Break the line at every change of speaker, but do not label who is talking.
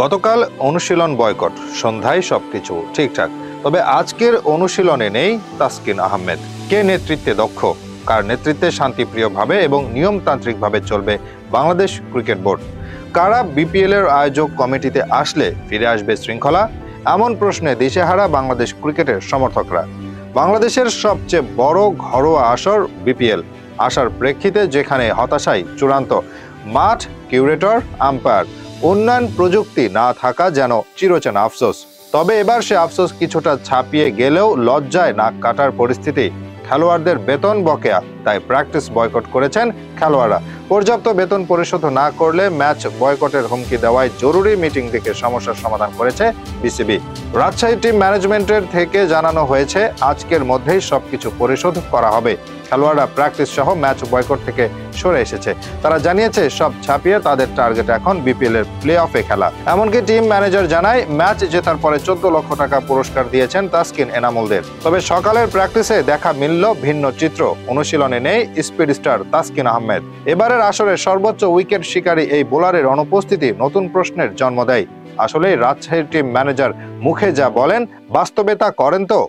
গতকাল অনুশীলন বয়কট, সন্ধ্যায় সবকিছু ঠিকঠাক। তবে আজকের অনুশীলনে নেই তাসকিন আহমেদ। কে নেতৃত্বে দক্ষ, কার নেতৃত্বে শান্তিপ্রিয়ভাবে এবং নিয়মতান্ত্রিকভাবে চলবে বাংলাদেশ ক্রিকেট বোর্ড? কারা বিপিএল এর আয়োজক কমিটিতে আসলে ফিরে আসবে শৃঙ্খলা? এমন প্রশ্নে দিশেহারা বাংলাদেশ ক্রিকেটের সমর্থকরা। বাংলাদেশের সবচেয়ে বড় ঘরোয়া আসর বিপিএল আসার প্রেক্ষিতে যেখানে হতাশাই চূড়ান্ত, মাঠ, কিউরেটর, আম্পায়ার, উন্নয়ন প্রযুক্তি না থাকা যেন চিরচেনা আফসোস। তবে এবার সে আফসোস কিছুটা ছাপিয়ে গেলেও লজ্জায় নাক কাটার পরিস্থিতি। খেলোয়াড়দের বেতন বকেয়া, তাই প্র্যাকটিস বয়কট করেছেন খেলোয়াড়রা। পর্যাপ্ত বেতন পরিশোধ না করলে ম্যাচ বয়কটের হুমকি দেওয়ায় জরুরি মিটিং ডেকে সমস্যার সমাধান করেছে বিসিবি। রাজশাহী টিম ম্যানেজমেন্টের থেকে জানানো হয়েছে আজকের মধ্যেই সবকিছু পরিশোধ করা হবে। খেলোয়াড়রা প্র্যাকটিস সহ ম্যাচ বয়কট থেকে সরে এসেছে। তারা জানিয়েছে সব ছাপিয়ে তাদের টার্গেট এখন বিপিএল এর প্লে অফে খেলা। এমনকি টিম ম্যানেজার জানায় ম্যাচ জেতার পরে 14 লক্ষ টাকা পুরস্কার দিয়েছেন তাসকিন এনামুলদের। তবে সকালের প্র্যাকটিসে দেখা মিলল ভিন্ন চিত্র। অনুশীলনে নেই স্পিড স্টার তাসকিন আহমেদ। এবারের আসরে সর্বোচ্চ উইকেট শিকারী এই বোলারের অনুপস্থিতি নতুন প্রশ্নের জন্ম দেয়। আসলে রাজশাহীর টিম ম্যানেজার মুখে যা বলেন, বাস্তবে তা করেন তো?